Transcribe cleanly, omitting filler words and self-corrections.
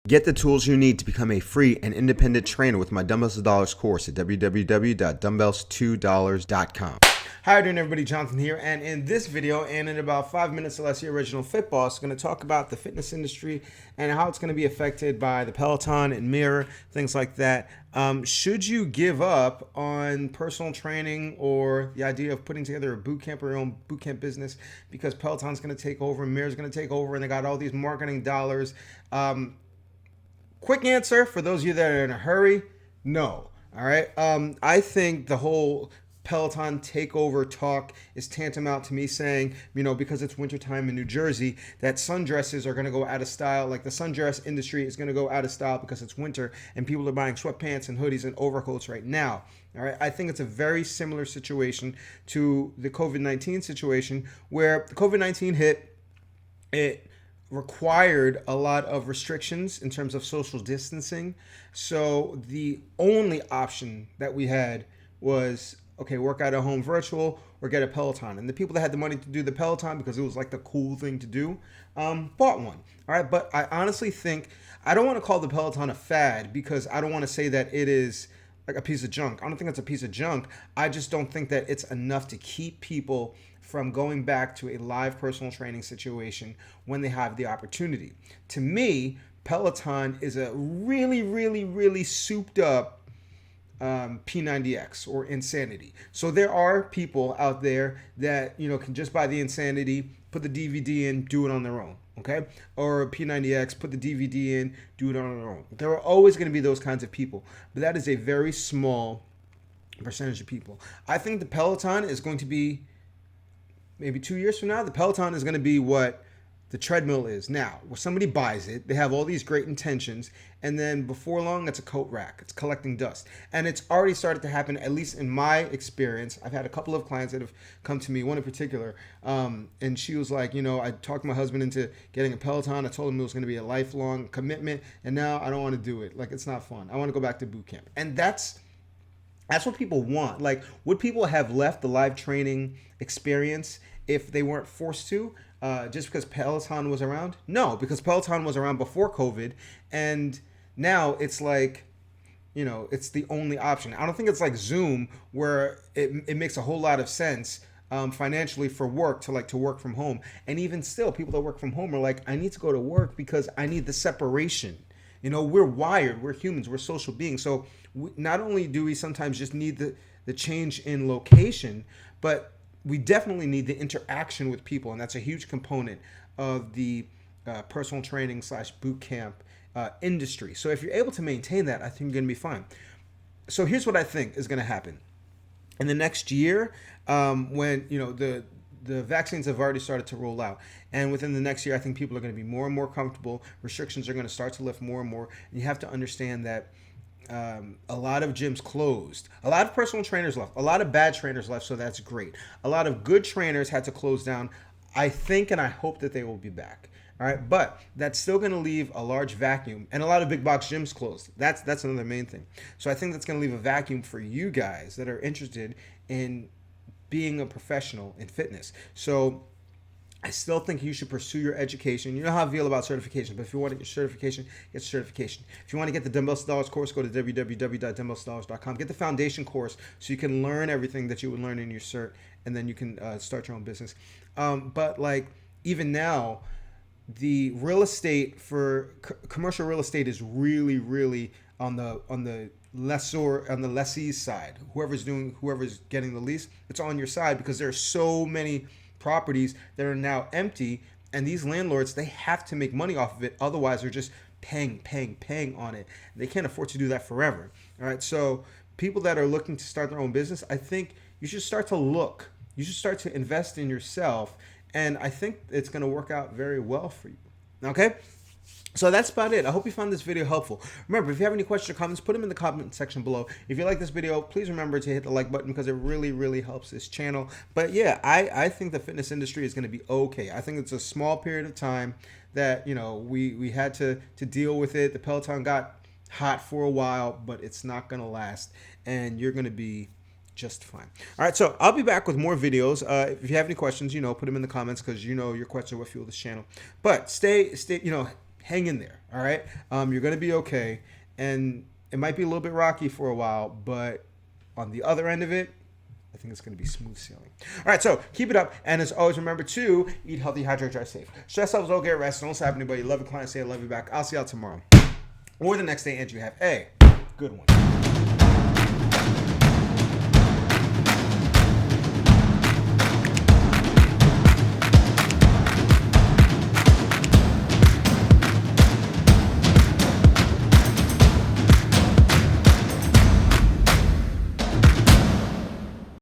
Get the tools you need to become a free and independent trainer with my Dumbbells to Dollars course at www.dumbbells2dollars.com. Hi doing everybody, Jonathan here, and in this video and in about 5 minutes or less, the original Fit Boss is going to talk about the fitness industry and how it's going to be affected by the Peloton and Mirror, things like that. Should you give up on personal training or the idea of putting together a boot camp or your own boot camp business because Peloton's going to take over, Mirror's going to take over, and they got all these marketing dollars? Quick answer for those of you that are in a hurry, no. All right. I think the whole Peloton takeover talk is tantamount to me saying, because it's wintertime in New Jersey, that sundresses are going to go out of style. Like the sundress industry is going to go out of style because it's winter and people are buying sweatpants and hoodies and overcoats right now. All right. I think it's a very similar situation to the COVID-19 situation where the COVID-19 hit. It required a lot of restrictions in terms of social distancing. So the only option that we had was, okay, work out at home virtual or get a Peloton. And the people that had the money to do the Peloton because it was like the cool thing to do, bought one. All right. But I honestly think, I don't want to call the Peloton a fad because I don't want to say that it is like a piece of junk. I don't think it's a piece of junk. I just don't think that it's enough to keep people from going back to a live personal training situation when they have the opportunity. To me, Peloton is a really, really, really souped up P90X or Insanity. So there are people out there that, can just buy the Insanity, put the DVD in, do it on their own. Okay? Or P90X, put the DVD in, do it on their own. There are always going to be those kinds of people, but that is a very small percentage of people. I think the Peloton is going to be, maybe 2 years from now, the Peloton is going to be what the treadmill is now, where somebody buys it, they have all these great intentions, and then before long, it's a coat rack. It's collecting dust. And it's already started to happen, at least in my experience. I've had a couple of clients that have come to me, one in particular, and she was like, I talked my husband into getting a Peloton. I told him it was going to be a lifelong commitment, and now I don't want to do it. Like, it's not fun. I want to go back to boot camp. And that's what people want. Like, would people have left the live training experience if they weren't forced to, just because Peloton was around? No, because Peloton was around before COVID, and now it's like, it's the only option. I don't think it's like Zoom where it makes a whole lot of sense financially for work to work from home. And even still, people that work from home are like, I need to go to work because I need the separation. We're wired, we're humans, we're social beings. So not only do we sometimes just need the change in location, but we definitely need the interaction with people. And that's a huge component of the personal training / boot camp industry. So if you're able to maintain that, I think you're going to be fine. So here's what I think is going to happen. In the next year, when, the vaccines have already started to roll out. And within the next year, I think people are going to be more and more comfortable. Restrictions are going to start to lift more and more. And you have to understand that a lot of gyms closed. A lot of personal trainers left. A lot of bad trainers left, so that's great. A lot of good trainers had to close down. I think and I hope that they will be back. All right, but that's still going to leave a large vacuum, and a lot of big box gyms closed. That's another main thing. So I think that's going to leave a vacuum for you guys that are interested in being a professional in fitness. So I still think you should pursue your education. You know how I feel about certification, but if you want to get certification, get certification. If you want to get the Dumbbells to Dollars course, go to www.dumbbellstodollars.com. Get the foundation course so you can learn everything that you would learn in your cert, and then you can start your own business. But like even now, the real estate for commercial real estate is really, really on the lessee's side. Whoever's getting the lease, it's on your side because there are so many properties that are now empty, and these landlords, they have to make money off of it. Otherwise, they're just paying on it. They can't afford to do that forever. All right. So people that are looking to start their own business, I think you should start to look. You should start to invest in yourself. And I think it's going to work out very well for you. Okay. So that's about it. I hope you found this video helpful. Remember, if you have any questions or comments, put them in the comment section below. If you like this video, please remember to hit the like button because it really, really helps this channel. But yeah, I think the fitness industry is going to be okay. I think it's a small period of time that, we had to deal with it. The Peloton got hot for a while, but it's not going to last. And you're going to be just fine. All right, so I'll be back with more videos. If you have any questions, put them in the comments because your questions are what fuel this channel. But stay, hang in there. All right. You're going to be okay. And it might be a little bit rocky for a while, but on the other end of it, I think it's going to be smooth sailing. All right, so keep it up. And as always, remember to eat healthy, hydrate, drive safe. Stress levels, don't get rest. Don't slap anybody. Love your client, say I love you back. I'll see y'all tomorrow or the next day, and you have a good one.